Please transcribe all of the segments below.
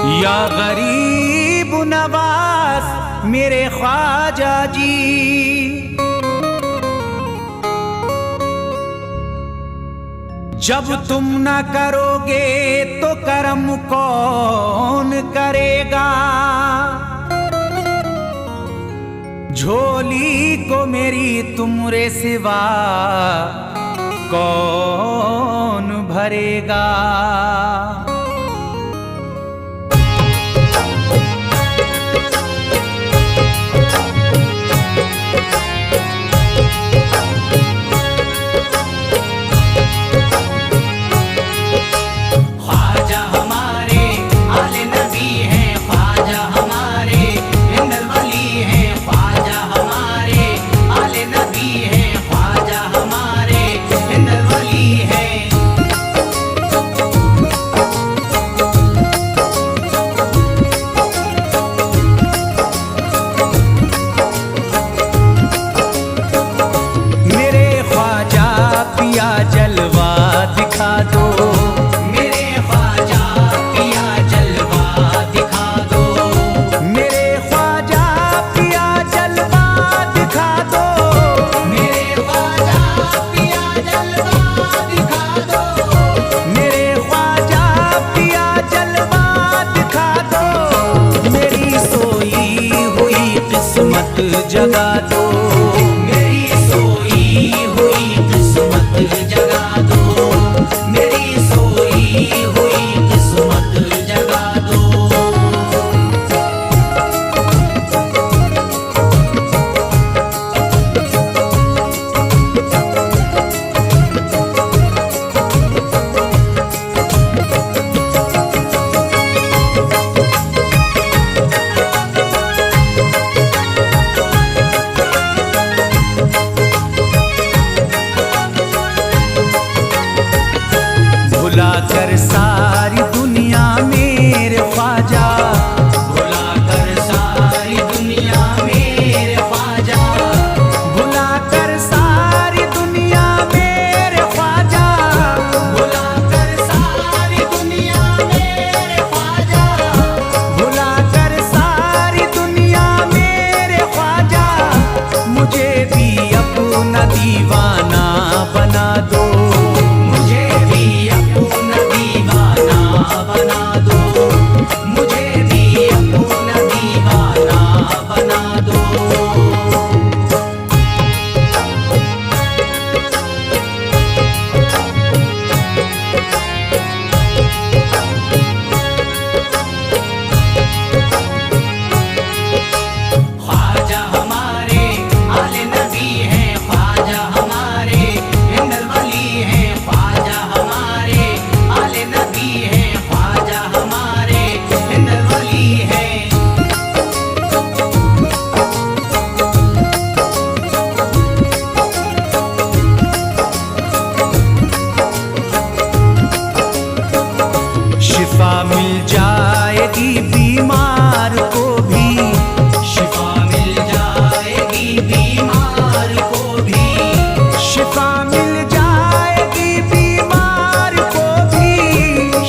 या गरीब नवाज मेरे ख्वाजा जी, जब तुम न करोगे तो करम कौन करेगा। झोली को मेरी तुमरे सिवा कौन भरेगा। जगा दो मेरी सोई हुई किस्मत, जगा दो मेरी सोई हुई किस्मत, जगा दो। भुला कर सारी दुनिया मेरे ख्वाजा, भुला कर सारी दुनिया मेरे ख्वाजा, भुला कर सारी दुनिया मेरे ख्वाजा, भुला कर सारी दुनिया मेरे ख्वाजा, भुला कर सारी दुनिया मेरे ख्वाजा, मुझे भी अपना दीवाना बना दो, मुझे भी अपना दीवाना बना दो, मुझे भी अपना दीवाना बना दो। ख्वाजा हमारे आले नबी हैं, ख्वाजा हमारे हिंदल वली हैं, ख्वाजा हमारे आले नबी हैं, ख्वाजा हमारे हिंदल वली हैं। शिफा मिल जाएगी बीमार को भी, शिफा मिल जाएगी बीमार को भी, शिफा मिल जाएगी बीमार को भी,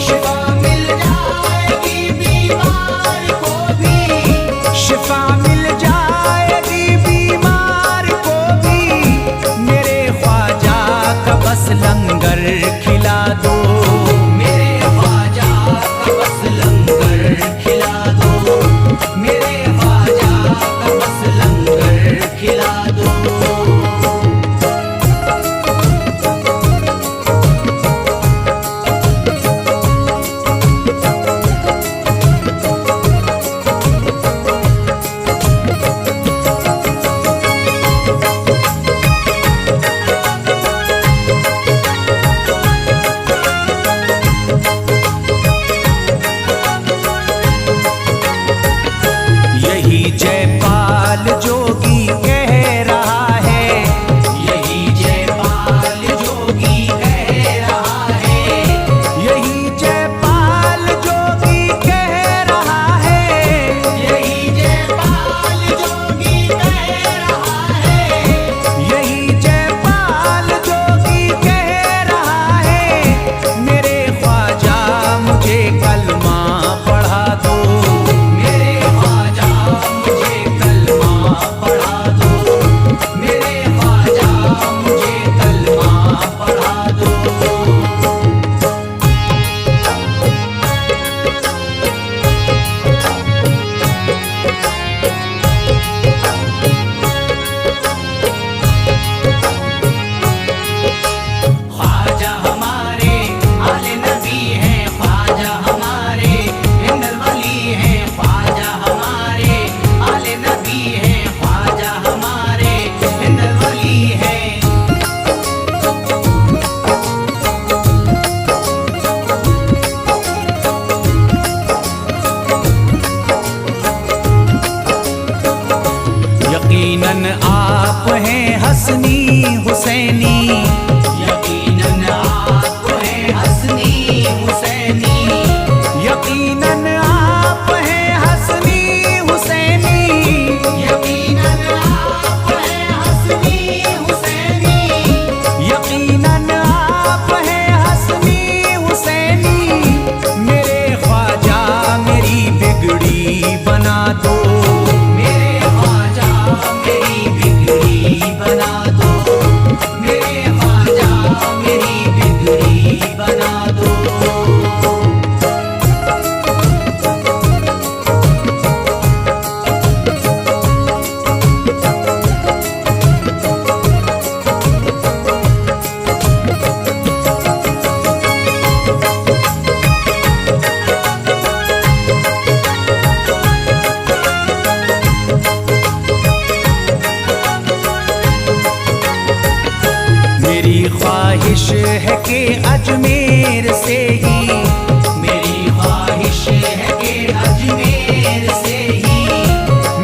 शिफा मिल जाएगी बीमार को भी, शिफा मिल जाएगी बीमार को भी। मेरे ख्वाजा का बस लंगर खिला दो, मेरे ख्वाजा का बस लंगर खिला दो, मेरे ख्वाजा का बस लंगर खिला दो। ख्वाहिश है कि अजमेर से ही, मेरी ख्वाहिश है कि अजमेर से ही,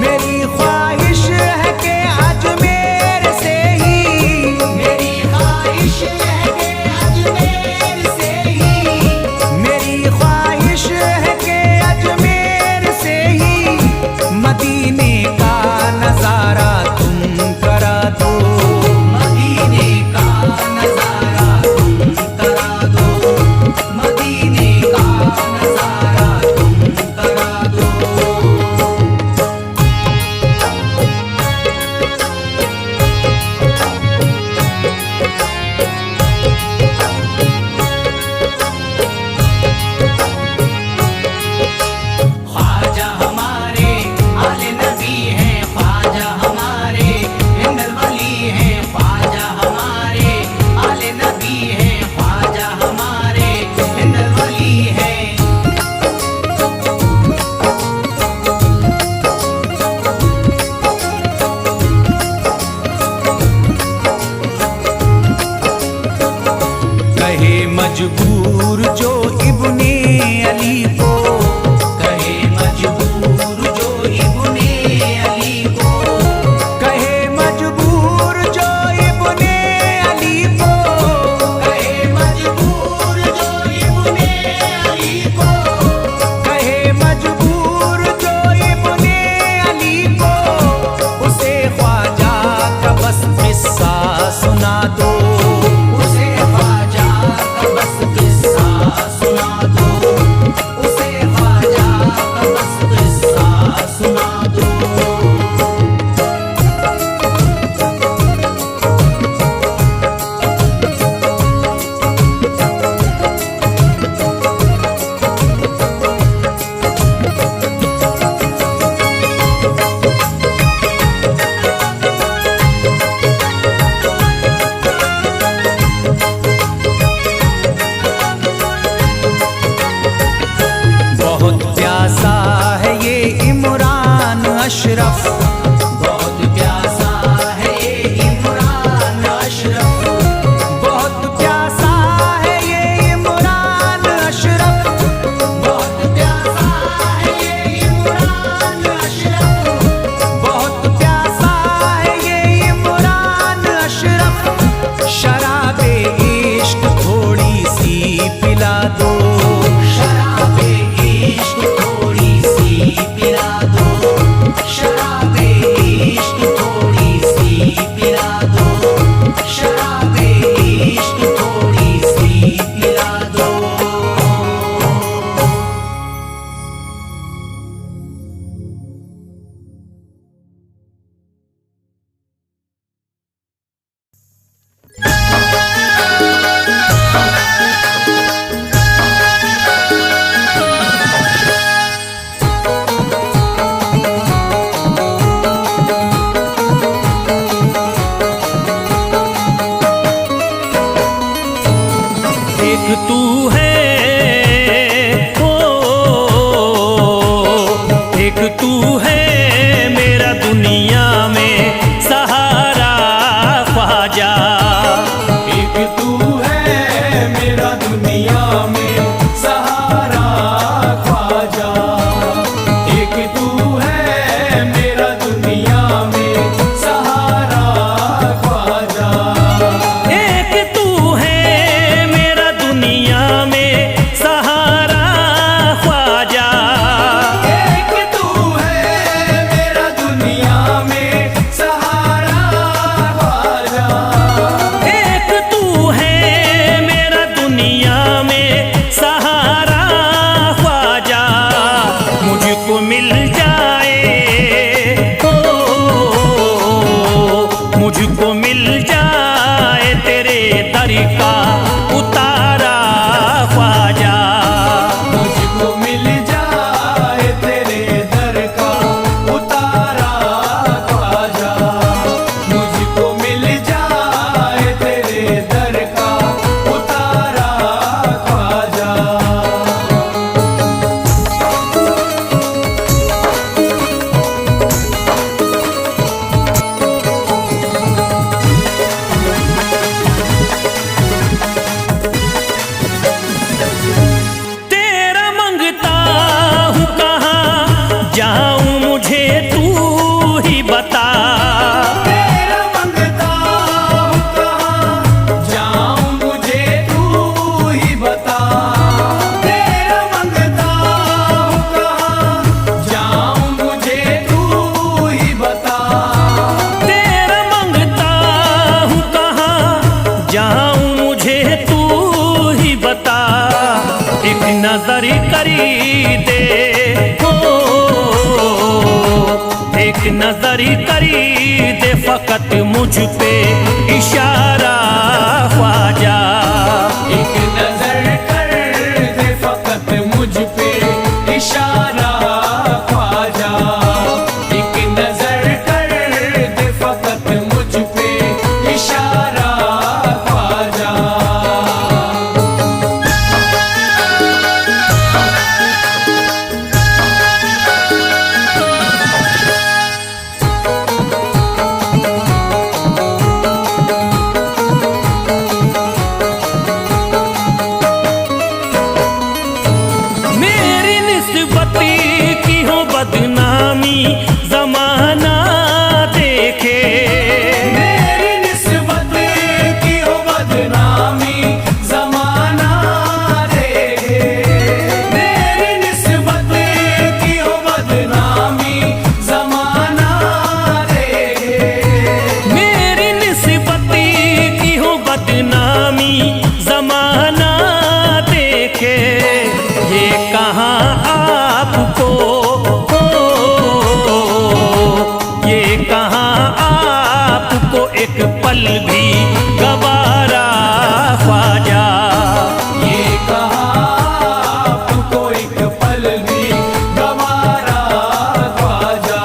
मेरी ख्वाहिश है कि अजमेर से ही, मेरी ख्वाहिश है कि अजमेर से ही, मेरी ख्वाहिश है कि अजमेर से ही मदीने का नजारा तुम करा दो, मदीने का नजारा तुम करा दो, मदीने का नजारा तुम करा दो। ख्वाजा हमारे आले नबी हैं, ख्वाजा हमारे हिंदल वली हैं, ख्वाजा हमारे आले नबी हैं, ख्वाजा हमारे हिंदल वली हैं। कहे मजबूर जो इब्ने अली को, कहे मजबूर जो इब्ने अली को, कहे मजबूर जो इब्ने अली को, कहे मजबूर जो इब्ने अली को, कहे मजबूर जो इब्ने अली को, उसे ख्वाजा का बस किस्सा सुना दो, उसे ख्वाजा का बस किस्सा सुना दो, उसे ख्वाजा का बस किस्सा सुना दो। बहुत प्यासा है ये इमरान अशरफ, बहुत प्यासा है ये इमरान अशरफ, बहुत प्यासा है ये इमरान अशरफ, बहुत प्यासा है ये इमरान अशरफ, बहुत प्यासा है ये इमरान अशरफ, शराबे इश्क थोड़ी सी पिला दो, शराबे इश्क थोड़ी सी पिला दो, शराबे इश्क थोड़ी सी पिला दो, शराबे इश्क थोड़ी सी पिला दो। एक तू है ओ, एक तू है मेरा दुनिया में सहारा ख्वाजा, एक तू है मेरा दुनिया में सहारा ख्वाजा, एक तू है मेरा दुनिया में सहारा ख्वाजा, एक तू है मेरा दुनिया में सहारा ख्वाजा, एक तू है नजर करी दे फकत मुझ पे इशारा ख्वाजा। एक नजर कर दे फकत मुझ पे इशारा ख्वाजा। एक नजर कर दे फकत मुझ पे इशारा ख्वाजा। मेरी निस्बत की हो बदनामी जमाना देखे। मेरी निस्बत की हो बदनामी जमाना देखे। मेरी निस्बत की हो बदनामी जमाना देखे। मेरी निस्बत की हो बदनामी जमाना देखे। ये कहाँ आपको ये कहाँ आपको एक पल भी गवारा ख्वाजा। ये कहाँ आपको एक पल भी गवारा ख्वाजा।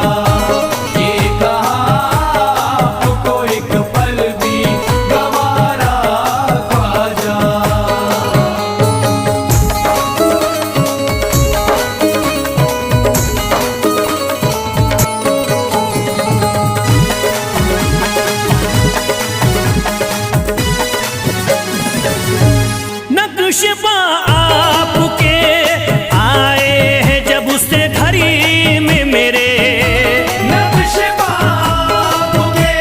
ये कहाँ आपको एक पल भी गवारा ख्वाजा। नक्शबा आपके आए हैं जब से घड़ी में मेरे। नक्शबा आपके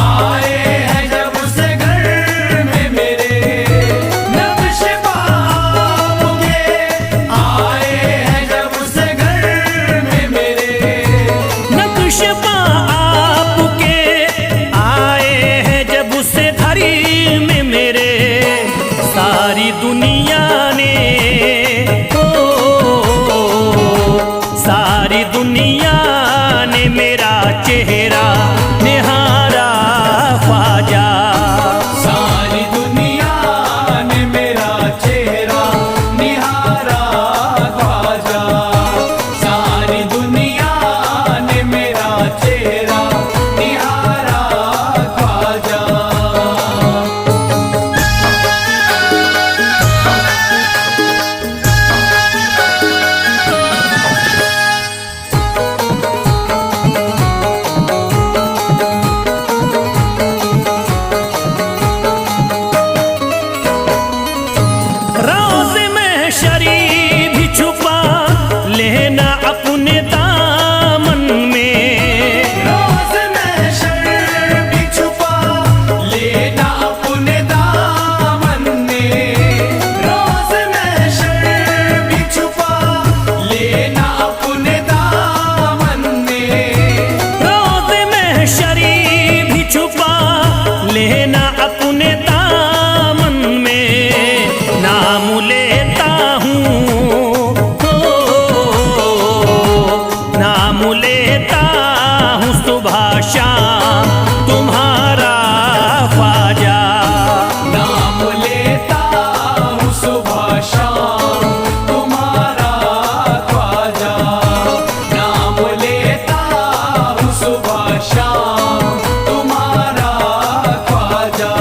आए हैं जब से घर में मेरे। नक्शबा आपके आए हैं जब से घर में मेरे। नक्शबा आपके आए हैं जब से घड़ी में मेरे। सारी दुनिया ने सारी दुनिया ने मेरा चेहरा निहारा ख्वाजा। सारी दुनिया ने मेरा चेहरा निहारा ख्वाजा। सारी दुनिया ने मेरा चेहरा निहारा ख्वाजा। रोज़ में शरीफ भी छुपा लेना अपने दामन में। रोज़ महशर भी छुपा लेना अपने दामन में। रोज़ महशर भी छुपा लेना अपने दामन में। रोज़ में शरीफ भी छुपा लेना अपने दामन में। नाम लेता हूँ नाम लेता हूँ सुबह शाम तुम्हारा ख्वाजा। नाम लेता हूँ सुबह शाम तुम्हारा ख्वाजा। नाम लेता हूँ सुबह शाम तुम्हारा ख्वाजा।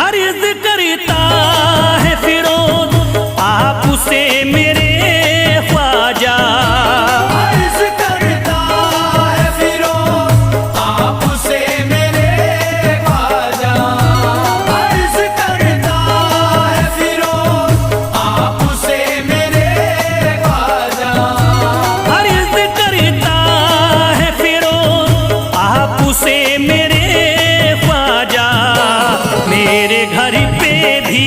अर्ज करता है फिरोज आपसे मेरे ख्वाजा। अर्ज करता है फिरोज आपसे मेरे ख्वाजा। अर्ज करता है फिरोज आपसे मेरे ख्वाजा। अर्ज करता है फिरोज आपसे मेरे ख्वाजा। मेरे घर पे भी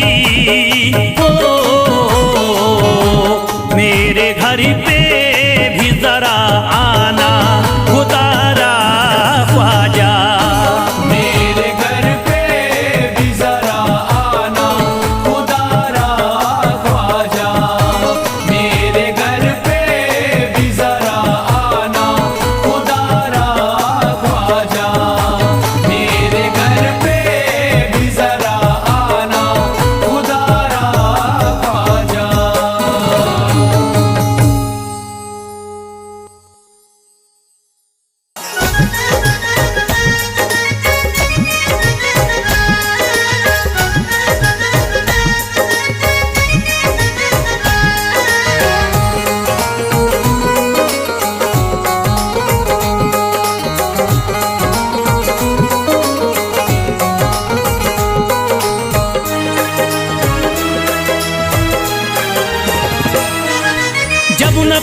मेरे घर पे भी जरा आना खुदारा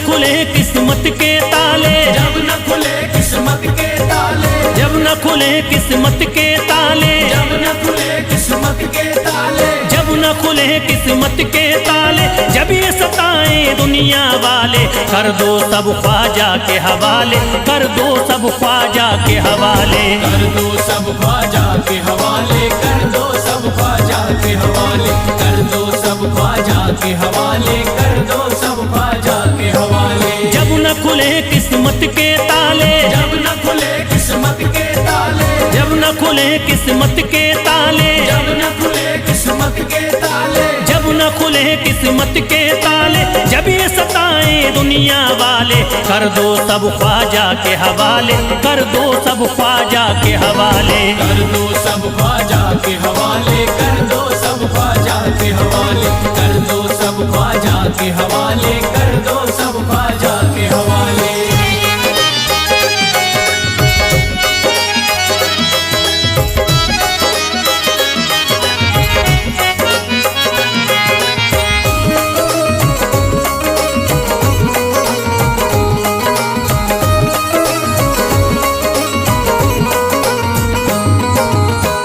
खुले किस्मत के ताले, जब न खुले किस्मत के ताले, जब न खुले किस्मत के ताले, जब न खुले किस्मत के ताले, जब न खुले किस्मत के ताले, जब ये सताएं दुनिया वाले, कर दो सब ख्वाजा के हवाले, कर दो सब ख्वाजा के हवाले। कर दो सब ख्वाजा के हवाले, कर दो सब ख्वाजा के हवाले, कर दो सब ख्वाजा के हवाले, कर दो सब ख्वाजा के हवाले। जब न खुले किस्मत के ताले, जब न खुले किस्मत के ताले, जब न खुले किस्मत के ताले, जब न खुले किस्मत के ताले, जब न खुले किस्मत के ताले, जब ये सताएं दुनिया वाले, कर दो सब ख्वाजा के हवाले, कर दो सब ख्वाजा के हवाले। कर दो सब ख्वाजा के हवाले, कर दो सब ख्वाजा के हवाले, कर दो सब ख्वाजा के हवाले, कर दो सब ख्वाजा के हवाले।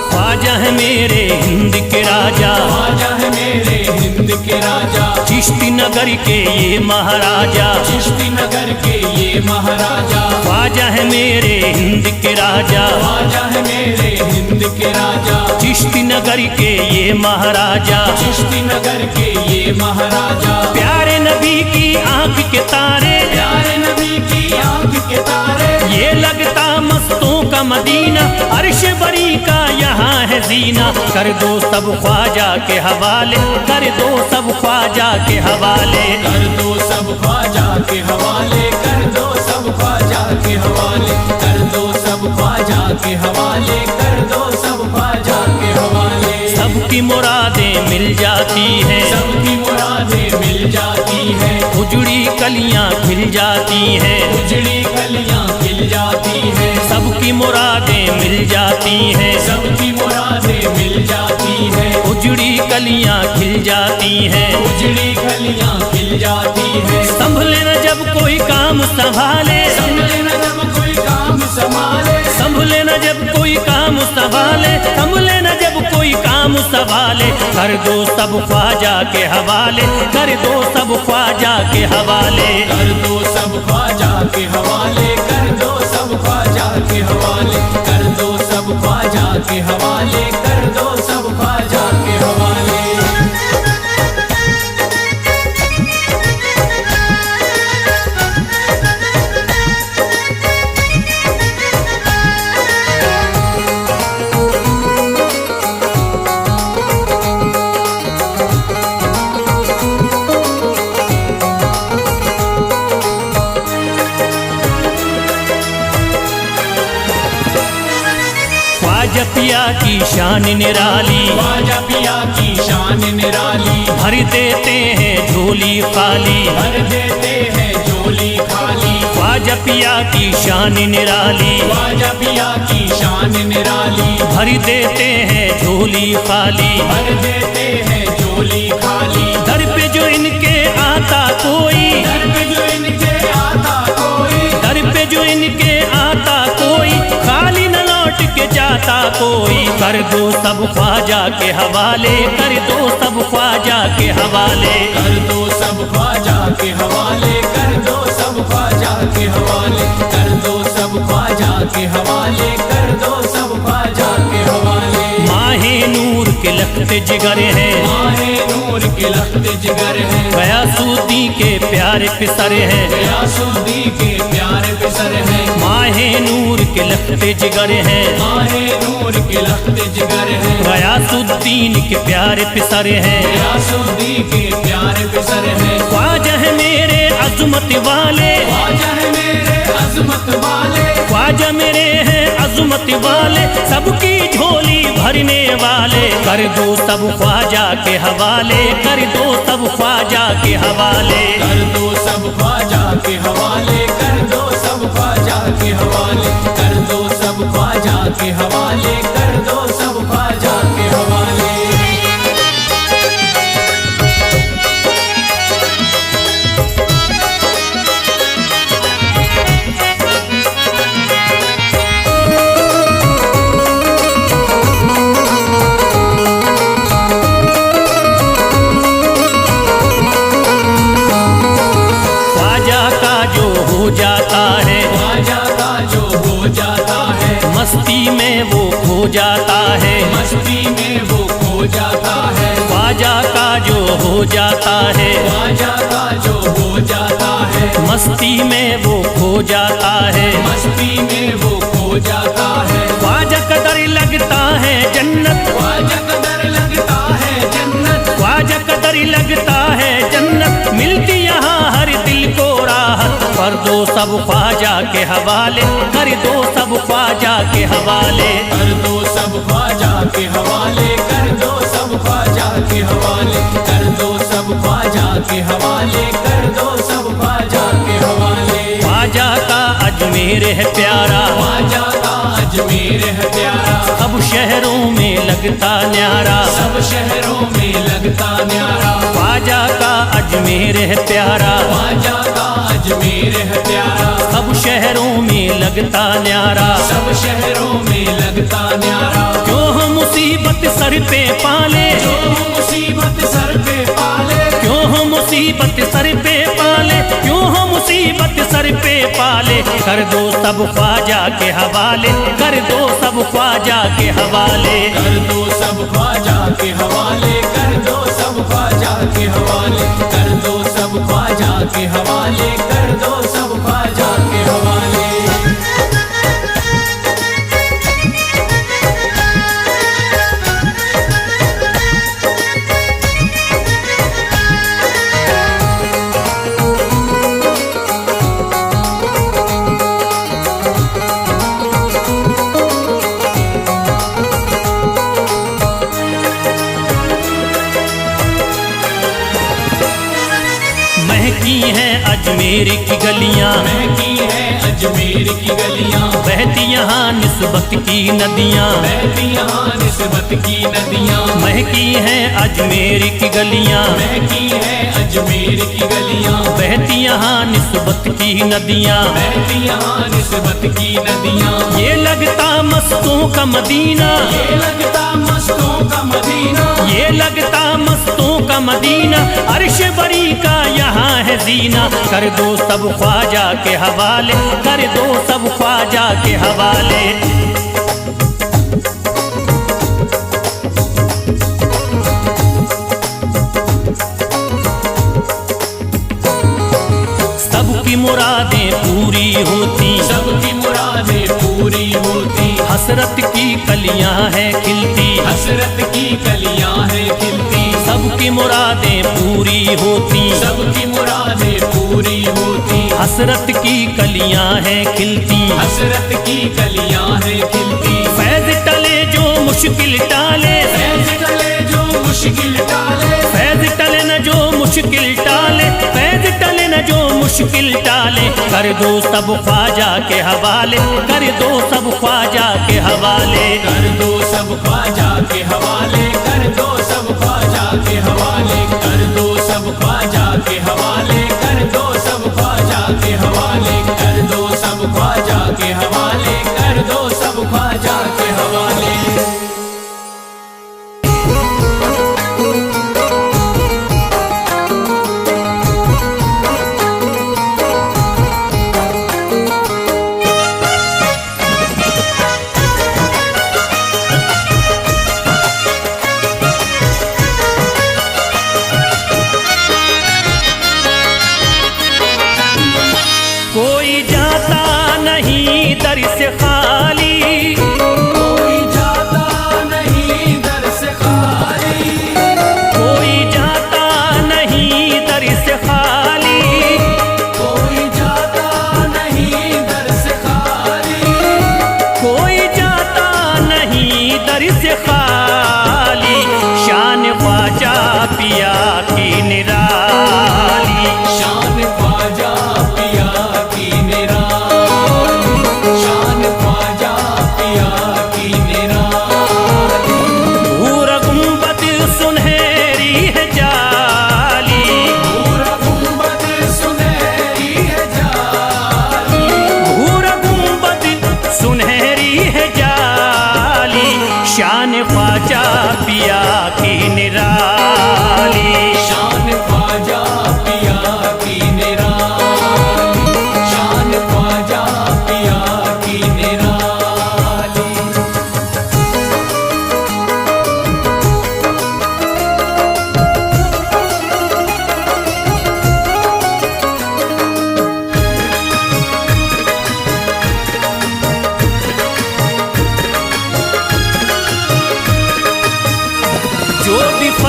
ख्वाजा है मेरे हिंद के राजा, ख्वाजा है मेरे हिंद के राजा, चिश्ती नगर के ये महाराजा, चिश्ती नगर के ये महाराजा। ख्वाजा है मेरे हिंद के राजा, ख्वाजा है मेरे हिंद के राजा, चिश्ती नगर के ये महाराजा, चिश्ती नगर के ये महाराजा। प्यारे नबी की आंख के तारे, प्यारे नबी की आंख के तारे, ये लगता मस्तों का मदीना, अर्श बरी का यहाँ है जीना। कर दो सब ख्वाजा के हवाले, कर दो सब ख्वाजा के हवाले। कर दो सब ख्वाजा के हवाले, कर दो सब ख्वाजा के हवाले, कर दो सब ख्वाजा के हवाले, कर दो सब ख्वाजा के हवाले। सबकी मुरादें मिल जाती हैं, सबकी मुरादें मिल जाती हैं, उजड़ी कलियां खिल जाती हैं, उजड़ी कलियां खिल जाती हैं, सबकी मुरादें मिल जाती हैं, सबकी मुरादें मिल जाती हैं, उजड़ी कलियां खिल जाती हैं। उजड़ी कलियां खिल जाती हैं। संभले न जब कोई काम संभाले, संभले न जब कोई काम संभाले, संभले न जब कोई काम संभाले, संभले न जब कोई काम संभाले, कर दो सब ख्वाजा के हवाले, कर दो सब ख्वाजा के हवाले। कर दो सब ख्वाजा के हवाले, कर दो सब ख्वाजा के हवाले, कर दो सब ख्वाजा के हवाले, कर दो सब ख्वाजा के हवाले। ख्वाजा पिया की शान निराली, ख्वाजा पिया की शान निराली, भर देते हैं झोली खाली, भर देते हैं झोली खाली। ख्वाजा पिया की शान निराली, ख्वाजा पिया की शान निराली, भर देते हैं झोली खाली, भर देते हैं झोली खाली। दर पे जो इनके आता कोई, दर पे जो इनके आता कोई, दर पे जो इनके आता कोई, खाली न लौट के जाता कोई। कर दो सब ख्वाजा के हवाले, कर दो सब ख्वाजा के हवाले। कर दो सब ख्वाजा के हवाले, कर दो सब ख्वाजा के हवाले, कर दो सब ख्वाजा के हवाले, कर दो सब ख्वाजा के हवाले। माहे नूर के लखते जिगर हैं, माहे नूर के लखते जिगर हैं, गयासुद्दीन के प्यारे पिसर हैं, गयासुद्दीन के प्यारे पिसर हैं। माहे नूर के लखते जिगर हैं, माहे नूर के लखते जिगर हैं, गयासुद्दीन के प्यारे पिसर हैं। गयासुद्दीन के प्यारे पिसर हैं। ख्वाजा है मेरे अजमत वाले, ख्वाजा है मेरे अजमत वाले, ख्वाजा मेरे हैं अजमत वाले, सबकी झोली भरने वाले। कर दो सब ख्वाजा के हवाले, कर दो सब ख्वाजा के हवाले। कर दो सब ख्वाजा के हवाले, कर दो सब ख्वाजा के हवाले, कर दो सब ख्वाजा के हवाले, कर दो सब ख्वाजा के हवाले। हो जाता है, ख्वाजा का जो हो जाता है, मस्ती में वो खो जाता है, मस्ती में वो खो जाता है। ख्वाजा कदर लगता है जन्नत, ख्वाजा कदर लगता है जन्नत, ख्वाजा कदर लगता है जन्नत, मिलती यहाँ हर दिल को राहत। कर दो सब ख्वाजा के हवाले, कर दो सब ख्वाजा के हवाले, कर दो सब ख्वाजा के हवाले, कर दो सब ख्वाजा के हवाले, कर दो सब ख्वाजा के हवाले, कर दो सब ख्वाजा के हवाले। ख्वाजा का अजमेर है प्यारा, ख्वाजा का अजमेर है प्यारा, सब शहरों में लगता न्यारा, सब शहरों में लगता न्यारा। ख्वाजा का अजमेर है प्यारा, ख्वाजा का अजमेर है प्यारा, सब शहरों में लगता न्यारा। सब शहरों में लगता न्यारा। क्यों हम मुसीबत सर पे पाले, जो मुसीबत सर पे पाले, क्यों हम मुसीबत सर पे पाले, क्यों हम मुसीबत सर पे पाले। कर दो सब ख्वाजा के हवाले, कर दो सब ख्वाजा के हवाले, कर दो सब ख्वाजा के हवाले, कर दो सब ख्वाजा के हवाले, कर दो सब ख्वाजा के हवाले, कर दो सब ख्वाजा के हवाले। महकी हैं अजमेर की गलियां, महकी है अजमेर की गलियां, बहती यहाँ निस्बत की नदियां, बहती यहाँ निस्बत की नदियां। महकी हैं अजमेर की गलियां, महकी है अजमेर की गलियां, बहती यहाँ निस्बत की नदियां। बहती यहाँ निस्बत की नदियां। ये लगता मस्तों का मदीना, ये लगता मस्तों का मदीना, ये लगता मस्तों का मदीना, अर्श बरी का यहाँ है जीना। कर दो सब ख्वाजा के हवाले, कर दो सब ख्वाजा के हवाले। सबकी मुरादें पूरी होती, सबकी मुरादें पूरी होती, हसरत की कलियां हैं खिलती, हसरत की कलियां हैं खिलती। सबकी मुरादें पूरी होती, सबकी मुरादें पूरी होती, हसरत की कलियां हैं खिलती। हसरत की कलियां हैं खिलती। फैज टले जो मुश्किल टाले, फैज टले जो मुश्किल टाले, फैज टले न जो मुश्किल टाले, फैज टले न जो मुश्किल टाले। कर दो सब ख्वाजा के हवाले, कर दो सब ख्वाजा के हवाले, कर दो सब ख्वाजा के हवाले, कर दो सब ख्वाजा के हवाले, कर दो सब ख्वाजा के हवाले, कर दो सब ख्वाजा के हवाले, कर दो सब ख्वाजा के हवाले, कर दो सब ख्वाजा के हवाले।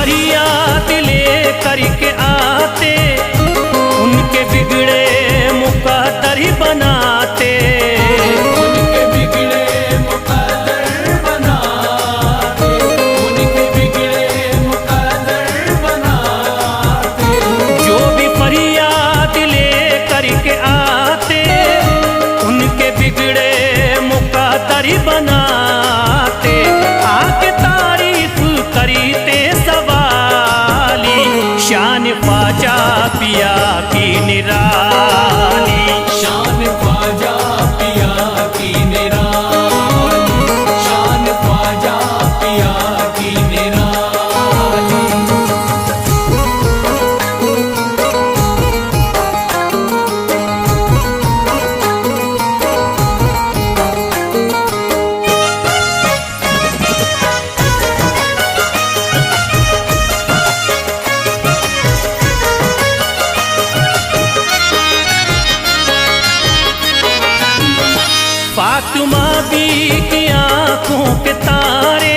फरियाद ले करके आते, उनके बिगड़े मुकद्दर बनाते। उनके बिगड़े मुकद्दर बनाते, उनके बिगड़े मुकद्दर बनाते। जो भी फरियाद ले करके आते, उनके बिगड़े मुकद्दर बनाते। आके तारीफ करते सवाली, शान ख्वाजा पिया की निराली। शान ख्वाजा पिया की निराली, शान ख्वाजा पिया की निराली। फातिमा बी की आंखों के तारे,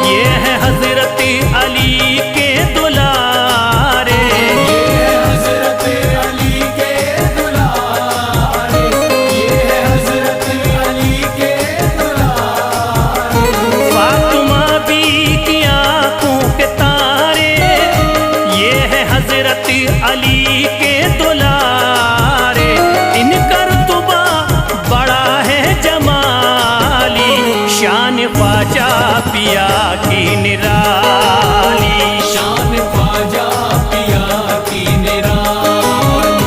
ये है हजरत अली के दुलारे। ये हजरत अली के दुलारे, ये हजरत अली के दुलारे। फातिमा बी की आंखों के तारे, ये है हजरत अली के दुलारे। इनका रुतबा बड़ा है जमाली, शान ख्वाजा पिया की निराली। शान ख्वाजा पिया की निराली,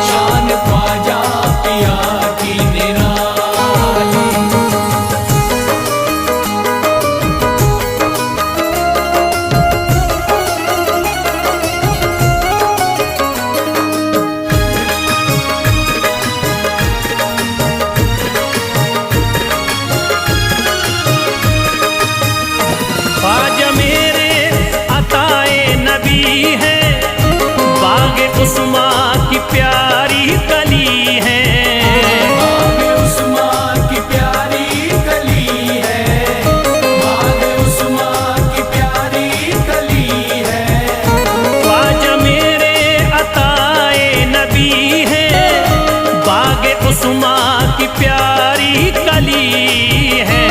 शान ख्वाजा पिया की निराली। ख्वाजा मेरे अताए नबी है, बाग उस्मा की प्यारी कली है। बाग उस्मा की प्यारी कली है, बाग उस्मा की प्यारी कली है। ख्वाजा मेरे अताए नबी है, बाग उस्मा की प्यारी कली है।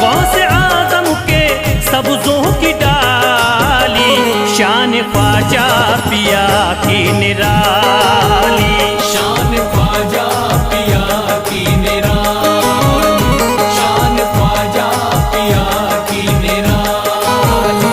गौस आजम के सब्जों की डाली, शान ख्वाजा पिया की निराली। शान ख्वाजा पिया की निराली, शान ख्वाजा पिया की निराली।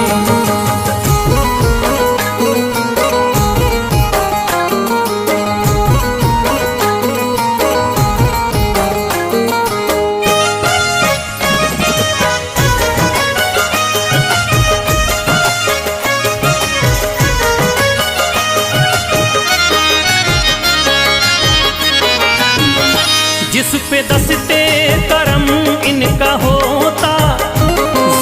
जिस पे दस्ते करम इनका होता,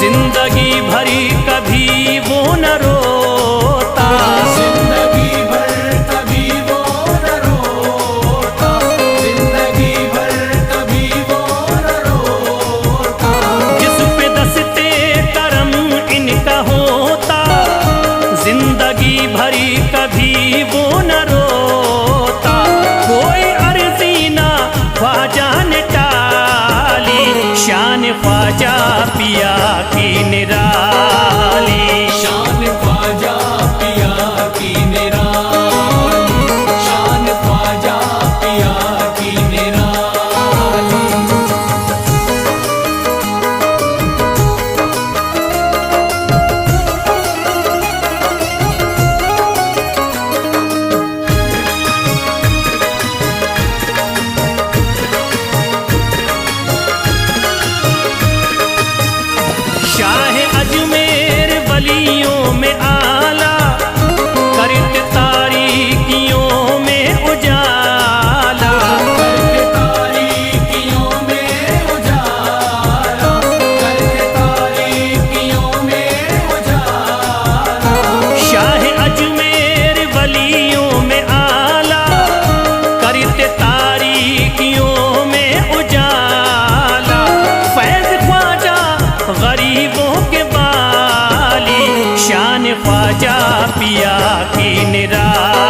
जिंदगी भरी कभी वो न रोता। जिंदगी भर कभी वो न रोता, जिंदगी भर कभी वो न रोता। जिस पे दस्ते करम इनका होता, जिंदगी भरी कभी वो न रोता। कोई अर्जी ना ख्वाजा ने टाली, शान ख्वाजा पिया की निराली। शान ख्वाजा पिया की निराली, शान ख्वाजा पिया की निराली। शाह पिया की निराला।